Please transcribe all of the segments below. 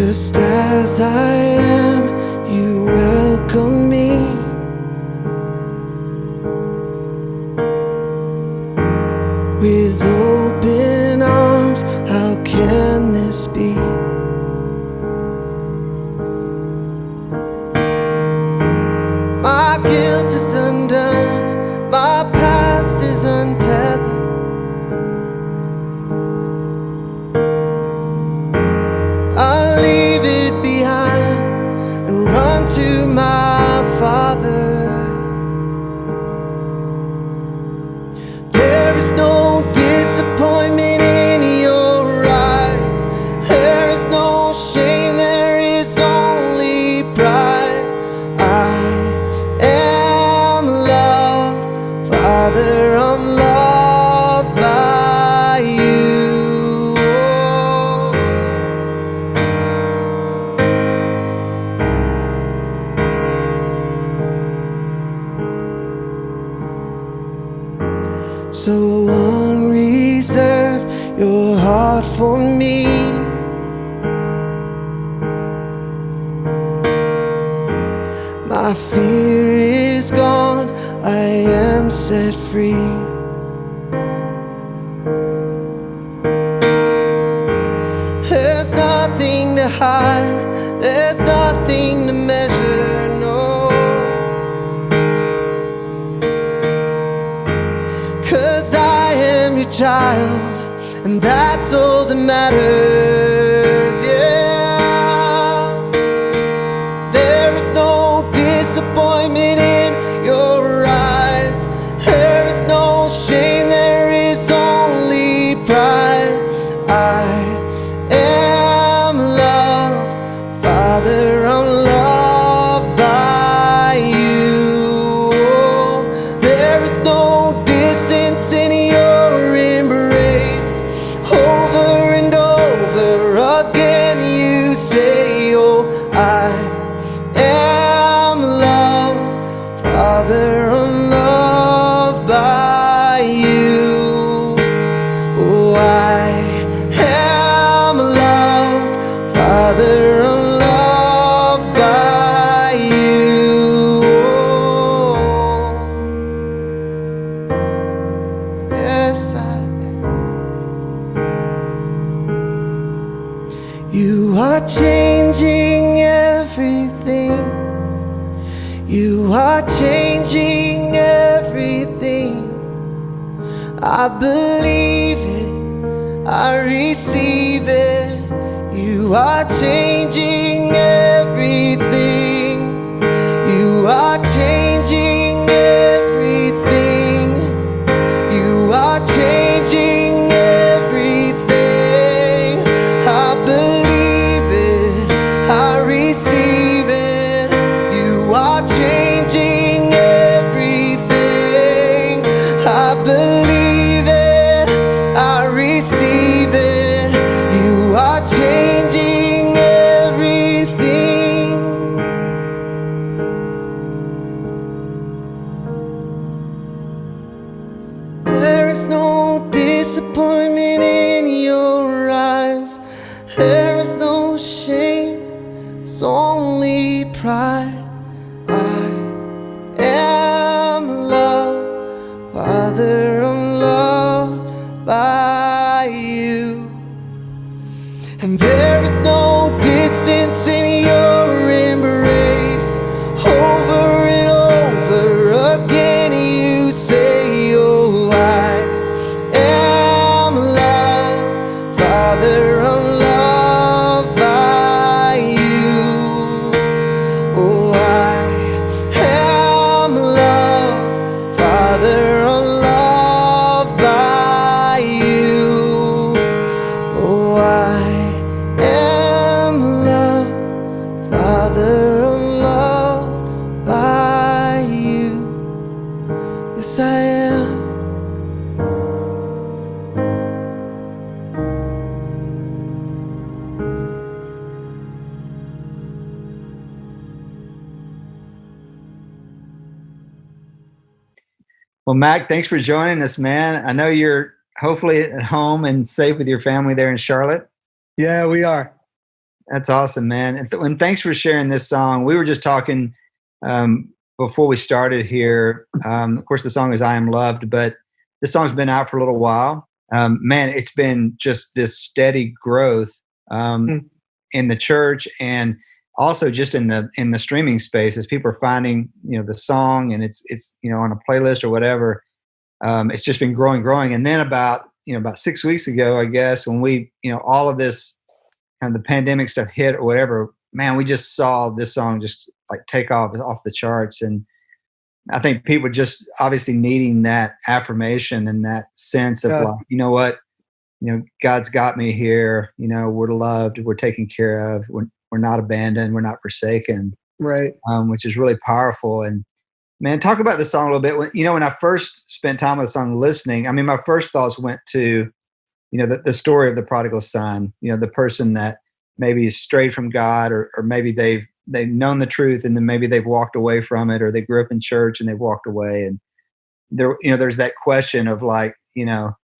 Just as I am, you welcome me. With open arms, how can this be? My guilt is undone, my past is untethered. I'll leave it behind and run to my Father. There is no disappointment in your eyes. There is no shame, there is only pride. I am loved, Father, I'm loved by you. So unreserved, your heart for me. My fear is gone, I am set free. There's nothing to hide, there's nothing to measure, no. 'Cause I am your child, and that's all that matters, yeah. There is no disappointment in your eyes. There is no shame, there is only pride. I am loved, Father, I'm loved by you. There is no distance in your embrace. Over and over again you say, oh, I am loved, Father, I'm loved by you. Oh, I am loved, Father, I'm loved by you. Yes, I am. You are changing everything. You are changing everything. I believe it, I receive it. You are changing everything. You are changing everything. You are changing everything. I believe it, I receive it. You are changing everything. I believe it, I receive it. You are changing everything. There is no disappointment in your eyes. There is no shame, it's only pride. I am loved, Father, I'm loved by you. And there is no distance in your embrace. Over and over again you say, oh, I am loved, Father, I'm loved by you. Oh, I am loved, Father, I'm loved by you. Oh, I am loved, Father, I'm loved by you. Yes, I am. Well, Mac, thanks for joining us, man. I know you're hopefully at home and safe with your family there in Charlotte. Yeah, we are. That's awesome, man. And thanks for sharing this song. We were just talking before we started here. Of course, the song is "I Am Loved," but this song's been out for a little while. Man, it's been just this steady growth Mm. in the church, and also just in the streaming space, as people are finding the song, and it's on a playlist or whatever. It's just been growing. And then about 6 weeks ago, I guess, when we all of this kind of the pandemic stuff hit or whatever, man, we just saw this song just like take off the charts. And I think people just obviously needing that affirmation and that sense of like, you know what, God's got me here. We're loved, we're taken care of, we're not abandoned, we're not forsaken. Right. Which is really powerful. And man, talk about the song a little bit. When I first spent time with the song listening, I mean, my first thoughts went to, the story of the prodigal son, the person that maybe is strayed from God, or maybe they've known the truth and then maybe they've walked away from it, or they grew up in church and they've walked away. And there's that question of like,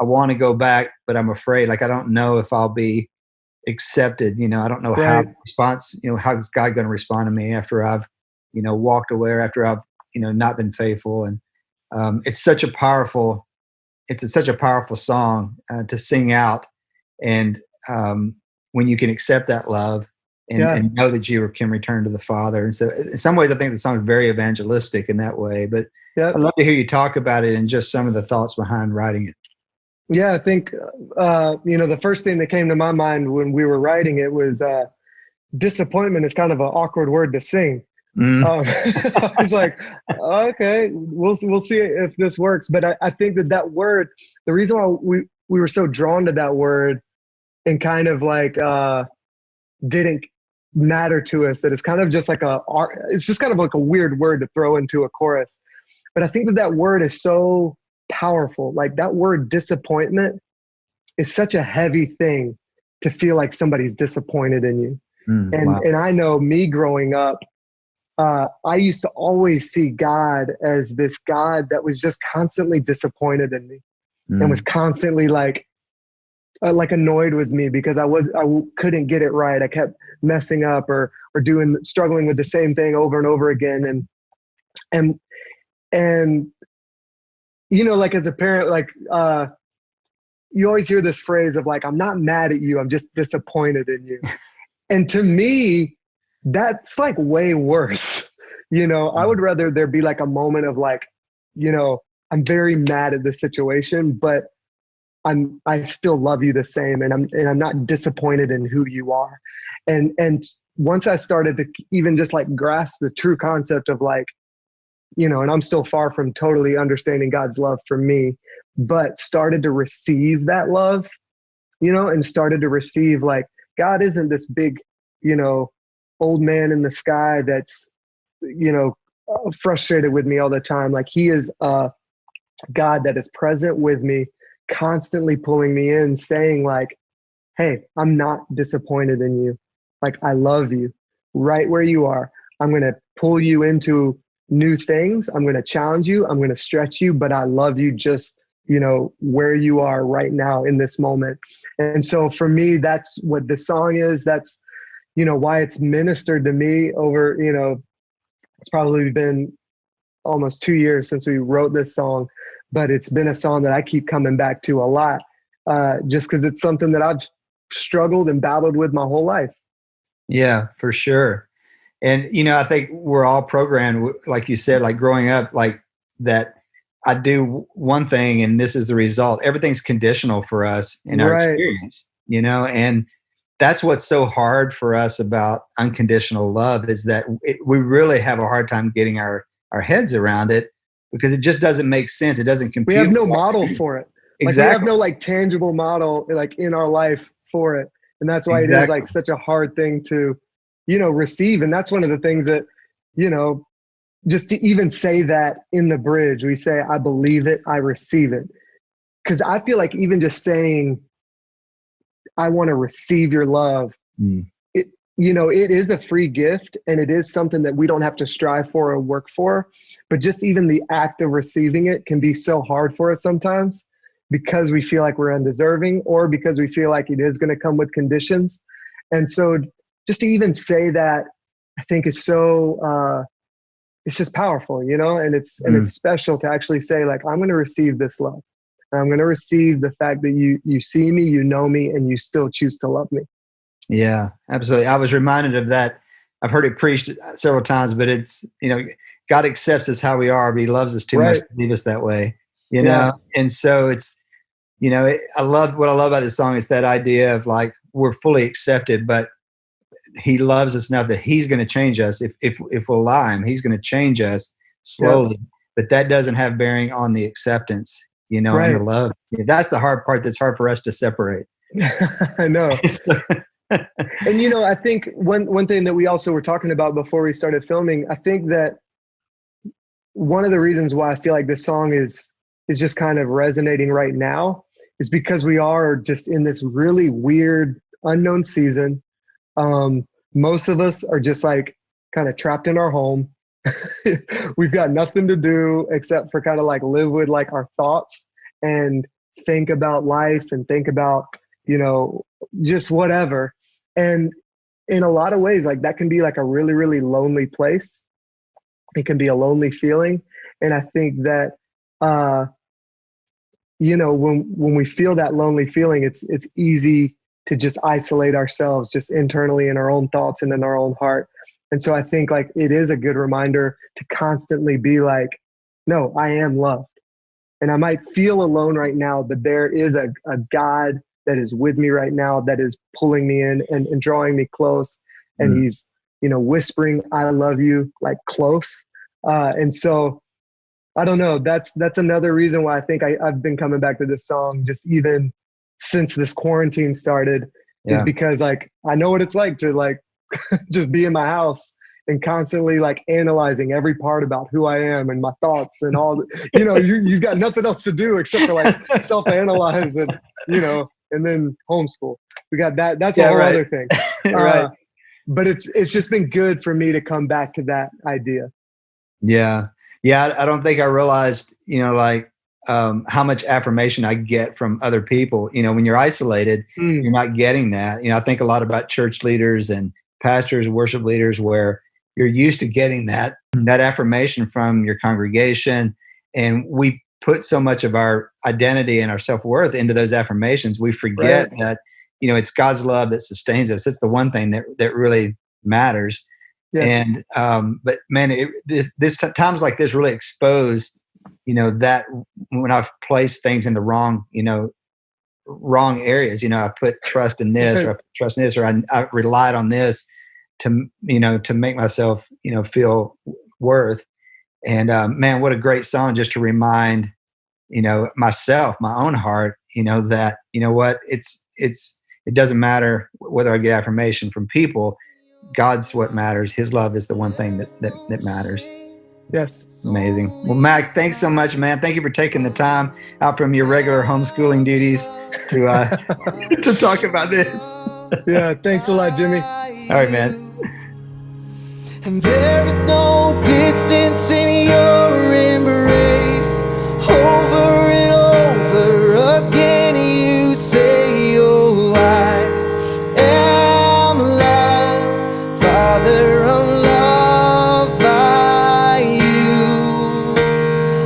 I want to go back, but I'm afraid, like, I don't know if I'll be accepted. I don't know how how's God going to respond to me after I've, walked away, or after I've, not been faithful. And it's such a powerful song to sing out. And when you can accept that love and know that you can return to the Father. And so in some ways, I think the song is very evangelistic in that way, but I'd love to hear you talk about it and just some of the thoughts behind writing it. Yeah, I think, the first thing that came to my mind when we were writing it was disappointment is kind of an awkward word to sing. I was like, okay, we'll see if this works. But I think that word, the reason why we were so drawn to that word and kind of like didn't matter to us, that it's kind of just like it's just kind of like a weird word to throw into a chorus. But I think that word is so powerful. Like that word disappointment is such a heavy thing to feel like somebody's disappointed in you. And I know me growing up, I used to always see God as this God that was just constantly disappointed in me and was constantly like annoyed with me because I couldn't get it right. I kept messing up or struggling with the same thing over and over again. And like as a parent, like, you always hear this phrase of like, I'm not mad at you, I'm just disappointed in you. And to me, that's like way worse. I would rather there be like a moment of like, I'm very mad at the situation, but I still love you the same. And I'm not disappointed in who you are. And once I started to even just like grasp the true concept of like, and I'm still far from totally understanding God's love for me, but started to receive that love, and started to receive like, God isn't this big, old man in the sky that's, frustrated with me all the time. Like he is a God that is present with me, constantly pulling me in, saying like, hey, I'm not disappointed in you. Like, I love you right where you are. I'm going to pull you into new things. I'm going to challenge you. I'm going to stretch you, but I love you just, where you are right now in this moment. And so for me, that's what the song is. That's, why it's ministered to me over, it's probably been almost 2 years since we wrote this song, but it's been a song that I keep coming back to a lot, just because it's something that I've struggled and battled with my whole life. Yeah, for sure. And, I think we're all programmed, like you said, like growing up, like that I do one thing and this is the result. Everything's conditional for us in our experience, and that's what's so hard for us about unconditional love is that we really have a hard time getting our heads around it because it just doesn't make sense. It doesn't compute. We have no model for it. Exactly. Like we have no like tangible model like in our life for it. And that's why it is like such a hard thing to, receive. And that's one of the things that, just to even say that in the bridge, we say, I believe it, I receive it. Because I feel like even just saying, I want to receive your love, it is a free gift and it is something that we don't have to strive for or work for. But just even the act of receiving it can be so hard for us sometimes because we feel like we're undeserving or because we feel like it is going to come with conditions. And so just to even say that, I think is so, it's just powerful, you know, and it's special to actually say, like, I'm going to receive this love. And I'm going to receive the fact that you see me, you know me, and you still choose to love me. Yeah, absolutely. I was reminded of that. I've heard it preached several times, but it's, you know, God accepts us how we are, but he loves us too much to leave us that way, you know? And so it's, you know, what I love about this song is that idea of like, we're fully accepted, but he loves us enough that he's going to change us. If we'll allow him, he's going to change us slowly, but that doesn't have bearing on the acceptance, you know, and the love. You know, that's the hard part. That's hard for us to separate. I know. And, you know, I think one thing that we also were talking about before we started filming, I think that one of the reasons why I feel like this song is just kind of resonating right now is because we are just in this really weird, unknown season. Most of us are just like kind of trapped in our home. We've got nothing to do except for kind of like live with like our thoughts and think about life and think about, you know, just whatever. And in a lot of ways, like that can be like a really, really lonely place. It can be a lonely feeling. And I think that, you know, when we feel that lonely feeling, it's easy to just isolate ourselves just internally in our own thoughts and in our own heart. And so I think like it is a good reminder to constantly be like, no, I am loved. And I might feel alone right now, but there is a God that is with me right now, that is pulling me in and drawing me close. And he's, you know, whispering, I love you, like close. And so I don't know, that's another reason why I think I've been coming back to this song just even since this quarantine started, is because like, I know what it's like to like just be in my house and constantly like analyzing every part about who I am and my thoughts and all, you know, you've got nothing else to do except for like self-analyze and, you know, and then homeschool. We got that. That's a whole other thing. But it's just been good for me to come back to that idea. Yeah. Yeah. I don't think I realized, you know, like, how much affirmation I get from other people. You know, when you're isolated, you're not getting that. You know, I think a lot about church leaders and pastors, worship leaders, where you're used to getting that affirmation from your congregation. And we put so much of our identity and our self-worth into those affirmations. We forget that, you know, it's God's love that sustains us. It's the one thing that really matters. And, but man, times like this really exposed, you know, that when I've placed things in the wrong, you know, wrong areas, you know, I put trust in this, or I put trust in this, or I relied on this to, you know, to make myself, you know, feel worth. And, man, what a great song just to remind, you know, myself, my own heart, you know, that, you know what, it doesn't matter whether I get affirmation from people. God's what matters. His love is the one thing that matters. Yes. Amazing. Well, Mack, thanks so much, man. Thank you for taking the time out from your regular homeschooling duties to to talk about this. Yeah, thanks a lot, Jimmy. All right, man. And there is no distance in